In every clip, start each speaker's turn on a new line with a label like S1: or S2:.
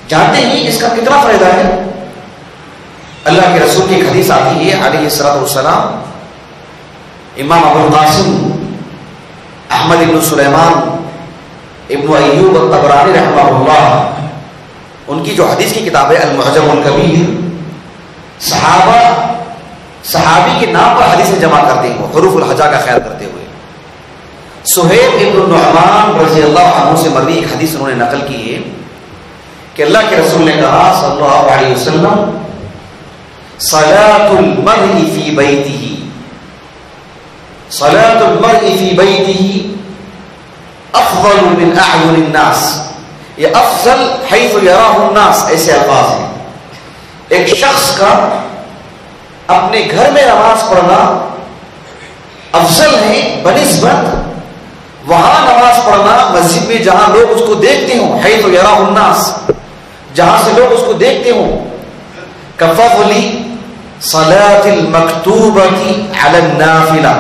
S1: جانتے ہیں اس کا کتنا فائدہ ہے؟ اللہ کے رسول کی ایک حدیث آتی ہے علیہ الصلوۃ والسلام، امام ابو القاسم احمد ابن سلیمان ابن ایوب الطبرانی رحمہ اللہ، ان کی جو حدیث کی کتاب ہے المعجم الکبیر، صحابی کے نام پر حدیثیں جمع کرتے ہیں، حروف الہجا کا خیال کرتے ہوئے۔ سہیب ابن النعمان رضی اللہ عنہ سے مروی ایک حدیث انہوں نے نقل کی ہے کہ اللہ کے رسول نے کہا صلی اللہ علیہ وسلم، صلاۃ المرء فی بیتہ، صلاۃ المرء فی بیتہ افضل من اعین الناس، یہ افضل حیث یراہ الناس، ایسے الفاظ ہیں۔ ایک شخص کا اپنے گھر میں نماز پڑھنا افضل ہے بنسبت وہاں نماز پڑھنا مسجد میں جہاں لوگ اس کو دیکھتے ہوں، حیث یراہ الناس، جہاں سے لوگ اس کو دیکھتے ہوں، کفضل صلاۃ المکتوبۃ علی النافلہ،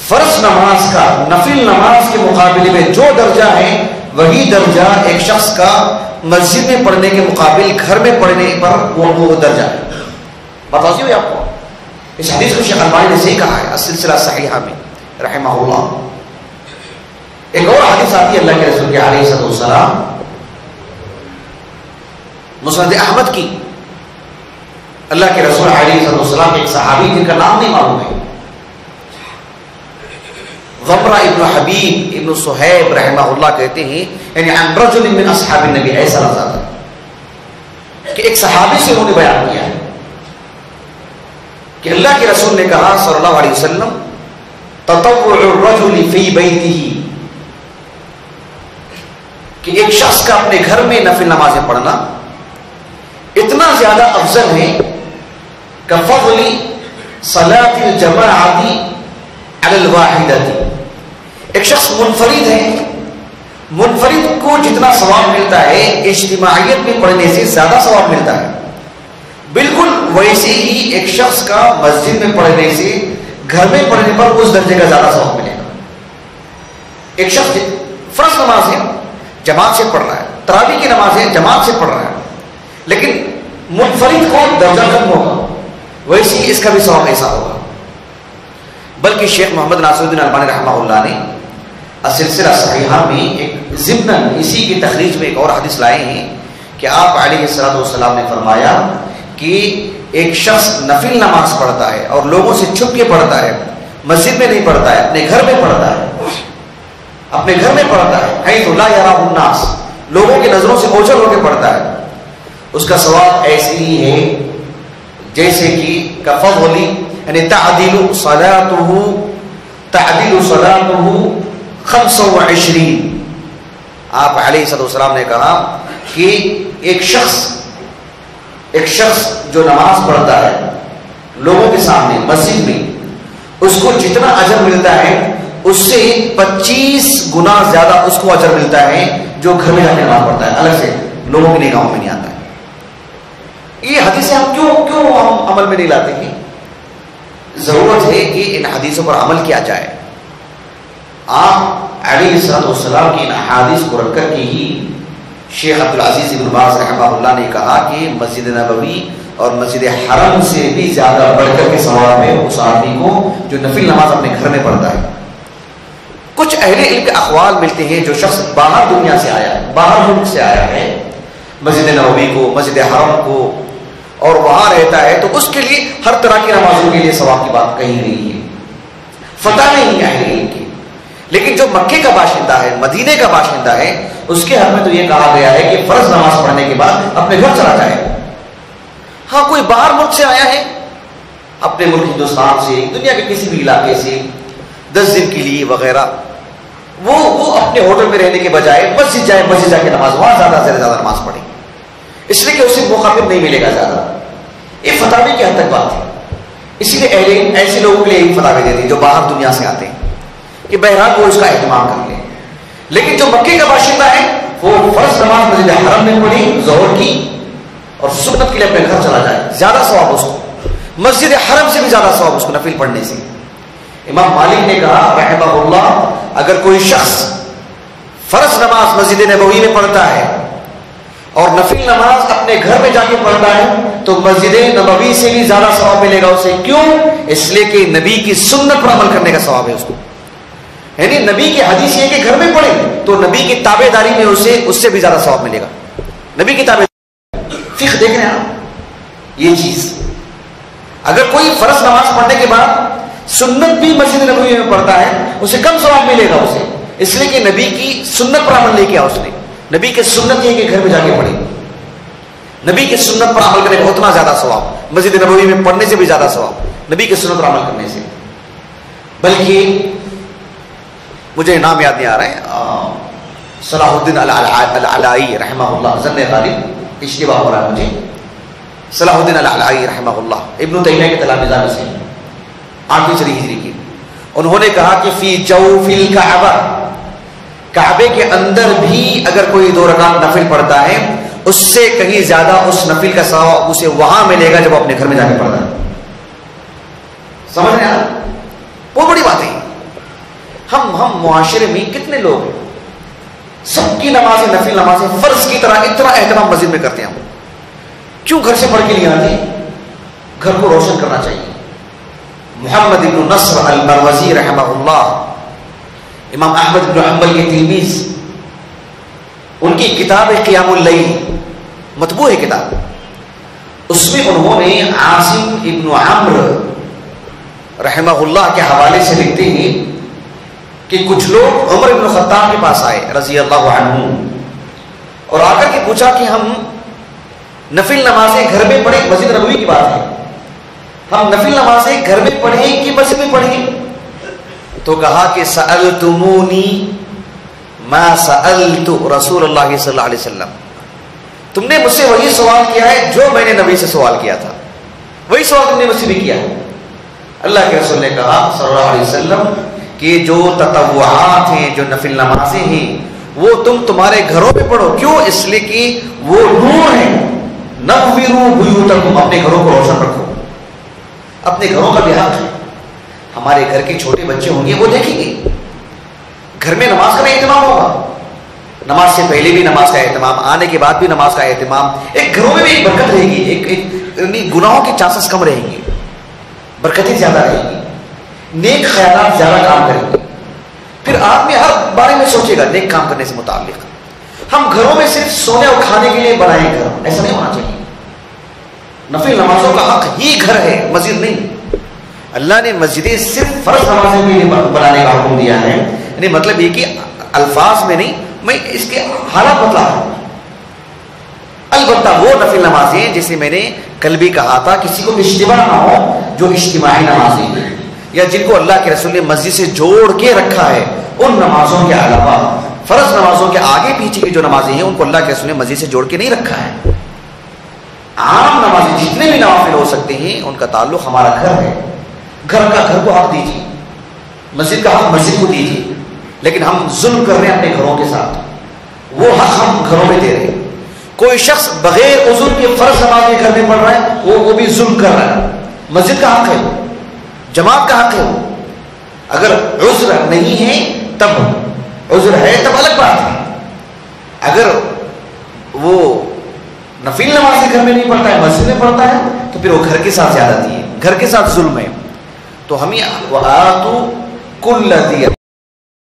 S1: فرض نماز کا نفل نماز کے مقابلے میں جو درجہ ہے وہی درجہ ایک شخص کا مسجد میں پڑھنے کے مقابل گھر میں پڑھنے پر وہ درجہ ہے۔ بتا دیجیے آپ کو، اس حدیث کو شیخ البانی نے صحیح کہا ہے السلسلہ صحیحہ میں رحمہ اللہ۔ ایک اور حدیث آتی ہے اللہ کے رسول کے علیہ الصلوۃ والسلام، مسند احمد کی، اللہ کے رسول علیہ الصلوۃ والسلام ایک صحابی جن کا نام نہیں معلوم ہے، ضمرہ ابن حبیب ابن صہیب رحمہ اللہ کہتے ہیں، یعنی عن رجل من اصحاب النبی، ایسا لفظ آتا ہے کہ ایک صحابی سے انہوں نے بیان کیا ہے کہ اللہ کے رسول نے کہا صلی اللہ علیہ وسلم، تطوع الرجل فی بیتہ، کہ ایک شخص کا اپنے گھر میں نفل نمازیں پڑھنا اتنا زیادہ افضل ہے کفضل صلاۃ الجماعۃ علی الواحدۃ، ایک شخص منفرد ہے، منفرد کو جتنا ثواب ملتا ہے اجتماعیت میں پڑھنے سے زیادہ ثواب ملتا ہے، بالکل ویسے ہی ایک شخص کا مسجد میں پڑھنے سے گھر میں پڑھنے پر اس درجے کا زیادہ ثواب ملے گا۔ ایک شخص فرض نماز ہے جماعت سے پڑھ رہا ہے، تراویح کی نماز ہے جماعت سے پڑھ رہا ہے، لیکن منفرد کو درجہ کم ہوگا، ویسے ہی اس کا بھی ثواب ایسا ہوگا۔ بلکہ شیخ محمد ناصر الدین البانی رحمہ اللہ نے السلسلہ صحیحہ میں ایک ضمن اسی کی تخریج میں ایک اور حدیث لائے ہیں کہ آپ علیہ الصلوۃ والسلام نے فرمایا کہ ایک شخص نفل نماز پڑھتا ہے اور لوگوں سے چھپ کے پڑھتا ہے، مسجد میں نہیں پڑھتا ہے، اپنے گھر میں پڑھتا ہے، اپنے گھر میں پڑھتا ہے، حیث لا یراہ الناس، لوگوں کی نظروں سے اوجھل ہو کے پڑھتا ہے، اس کا ثواب ایسے ہی ہے جیسے کہ کفضل، یعنی تعدیل صلاۃہ 25، آپ علیہ الصلوۃ والسلام نے کہا کہ ایک شخص جو نماز پڑھتا ہے لوگوں کے سامنے مسجد میں، اس کو جتنا اجر ملتا ہے اس سے 25 گنا زیادہ اس کو اجر ملتا ہے جو گھر میں جا کے نماز پڑھتا ہے، الگ سے لوگوں کی نگاہوں میں نہیں آتا ہے۔ یہ حدیثیں ہم کیوں ہم عمل میں نہیں لاتے ہیں؟ ضرورت ہے کہ ان حدیثوں پر عمل کیا جائے۔ آپ علیہ الصلوۃ والسلام کی ان احادیث کو رکھ کر کے ہی شیخ عبدالعزیز بن باز رحمہ اللہ نے کہا کہ مسجد نبوی اور مسجد حرم سے بھی زیادہ بڑھ کر کے ثواب ہے اس آدمی کو جو نفل نماز اپنے گھر میں پڑھتا ہے۔ کچھ اہل علم کے اقوال ملتے ہیں، جو شخص باہر دنیا سے آیا ہے، باہر ملک سے آیا ہے، مسجد نبوی کو، مسجد حرم کو، اور وہاں رہتا ہے، تو اس کے لیے ہر طرح کی نمازوں کے لیے ثواب کی بات کہی گئی ہے، فتح نہیں ہے اہل علم کی۔ لیکن جو مکے کا باشندہ ہے، مدینے کا باشندہ ہے، اس کے حق میں تو یہ کہا گیا ہے کہ فرض نماز پڑھنے کے بعد اپنے گھر چلا جائے۔ ہاں کوئی باہر ملک سے آیا ہے، اپنے ملک ہندوستان سے، دنیا کے کسی بھی علاقے سے 10 دن کے لیے وغیرہ، وہ اپنے ہوٹل میں رہنے کے بجائے مسجد جائے، مسجد جا کے نماز وہاں زیادہ سے زیادہ نماز پڑھے، اس لیے کہ اسے موقع نہیں ملے گا زیادہ۔ یہ فتاوی کی حد تک بات ہے، اسی لیے اہل علم ایسے لوگوں کے لیے فتاوی دیتے ہیں جو باہر دنیا سے آتے ہیں کہ بہرحال وہ اس کا اہتمام کر لیں۔ لیکن جو مکے کا باشندہ ہے وہ فرض نماز مسجد حرم میں پڑھی ظہر کی اور سنت کے لیے اپنے گھر چلا جائے، زیادہ ثواب اس کو، مسجد حرم سے بھی زیادہ ثواب اس کو نفل پڑھنے سے۔ امام مالک نے کہا رحمہ اللہ، اگر کوئی شخص فرض نماز مسجد نبوی میں پڑھتا ہے اور نفل نماز اپنے گھر میں جا کے پڑھتا ہے تو مسجد نبوی سے بھی زیادہ ثواب ملے گا اسے. کیوں؟ اس لیے کہ نبی کی سنت پر عمل کرنے کا ثواب ہے اس کو. یعنی نبی کی حدیث یہ کہ گھر میں پڑھے تو نبی کی تابع داری میں اسے اس سے بھی زیادہ ثواب ملے گا. نبی کی تابع داری فقہ دیکھ رہے ہیں آپ یہ چیز. اگر کوئی فرض نماز پڑھنے کے بعد سنت بھی مسجد نبوی میں پڑھتا ہے اسے کم ثواب ملے گا اسے, اس لیے کہ نبی کی سنت پر عمل نہیں کیا اس نے. نبی کی سنت یہ کہ گھر میں جا کے پڑھے. نبی کی سنت پر عمل کرنے کا اتنا زیادہ ثواب مسجد نبوی میں پڑھنے سے بھی زیادہ ثواب نبی کی سنت پر عمل کرنے سے. بلکہ مجھے نام یاد نہیں آ رہا ہے, صلاح الدین العلائی رحمہ اللہ, ظن غالب اشتباہ ہو رہا ہے مجھے, صلاح الدین العلائی رحمہ اللہ ابن تیمیہ کے تلامذہ میں سے 8ویں صدی ہجری کی. انہوں نے کہا کہ فی جوف الکعبہ, کعبے کے اندر بھی اگر کوئی 2 رکعت نفل پڑھتا ہے اس سے کہیں زیادہ اس نفل کا ثواب اسے وہاں ملے گا جب اپنے گھر میں جا کے پڑھتا ہے. سمجھ رہے ہیں آپ؟ بہت بڑی بات ہے. ہم معاشرے میں کتنے لوگ ہیں سب کی نمازیں نفل نمازیں فرض کی طرح اتنا اہتمام مسجد میں کرتے ہیں. ہم کیوں گھر سے پڑھ کے نہیں آتے؟ گھر کو روشن کرنا چاہیے. محمد بن نصر المروزی رحمہ اللہ, امام احمد بن حنبل کے تلمیذ, ان کی کتاب قیام اللیل مطبوع ہے کتاب, اس میں انہوں نے عاصم ابن عمرو رحمہ اللہ کے حوالے سے لکھتے ہیں کہ کچھ لوگ عمر بن خطاب کے پاس آئے رضی اللہ عنہ اور آ کر کے پوچھا کہ ہم نفل نمازیں گھر میں پڑھیں, مسجد نبوی کی بات ہے, ہم نفل نمازیں گھر میں پڑھیں کہ مسجد میں پڑھیں؟ تو کہا کہ سألتمونی ما سألت رسول اللہ صلی اللہ علیہ وسلم, تم نے مجھ سے وہی سوال کیا ہے جو میں نے نبی سے سوال کیا تھا, وہی سوال تم نے مجھ سے بھی کیا ہے. اللہ کے رسول نے کہا صلی اللہ علیہ وسلم کہ جو تطوعات ہیں, جو نفل نمازیں ہیں, وہ تمہارے گھروں میں پڑھو. کیوں؟ اس لیے کہ وہ نور ہیں. نوروا بیوتکم, اپنے گھروں کو روشن رکھو. اپنے گھروں کا بھی حق ہے. ہمارے گھر کے چھوٹے بچے ہوں گے وہ دیکھیں گے, گھر میں نماز کا اہتمام ہوگا, نماز سے پہلے بھی نماز کا اہتمام, آنے کے بعد بھی نماز کا اہتمام. ایک گھروں میں بھی ایک برکت رہے گی, ایک گناہوں کے چانسز کم رہیں گے, برکتیں زیادہ رہیں گی, نیک خیالات زیادہ کام کریں گے. پھر آدمی ہر بارے میں سوچے گا نیک کام کرنے سے متعلق. ہم گھروں میں صرف سونے اور کھانے کے لیے بنائیں گھر, ایسا نہیں ہونا چاہیے. نفل نمازوں کا حق ہی گھر ہے, مسجد نہیں. اللہ نے مسجدیں صرف فرض نمازوں کے لیے بنانے کا حکم دیا ہے. یعنی مطلب یہ کہ الفاظ میں نہیں, میں اس کے حالات بتلا رہا ہوں. البتہ وہ نفل نمازیں جیسے میں نے کل بھی کہا تھا, کسی کو اشتباہ نہ ہو, جو اجتماعی نمازیں ہیں یا جن کو اللہ کے رسول نے مسجد سے جوڑ کے رکھا ہے, ان نمازوں کے علاوہ فرض نمازوں کے آگے پیچھے کی جو نمازیں ہیں ان کو اللہ کے رسول نے مسجد سے جوڑ کے نہیں رکھا ہے. عام نمازیں جتنے بھی نوافل ہو سکتے ہیں ان کا تعلق ہمارا گھر ہے. گھر کو حق دیجیے, مسجد کا حق مسجد کو دیجیے. لیکن ہم ظلم کر رہے ہیں اپنے گھروں کے ساتھ, وہ حق ہم گھروں میں دے رہے ہیں. کوئی شخص بغیر عذر کے فرض نماز میں گھر میں پڑھ رہا ہے, وہ بھی ظلم کر رہا ہے. مسجد کا حق ہے, جماعت کا حق ہے. اگر عذر نہیں ہے تب, عذر ہے تب الگ بات ہے. اگر وہ نفل نماز گھر میں نہیں پڑھتا ہے, مسجد میں پڑھتا ہے, تو پھر وہ گھر کے ساتھ زیادتی ہے, گھر کے ساتھ ظلم ہے. تو ہمیں وَآتُوا كُلَّ ذِي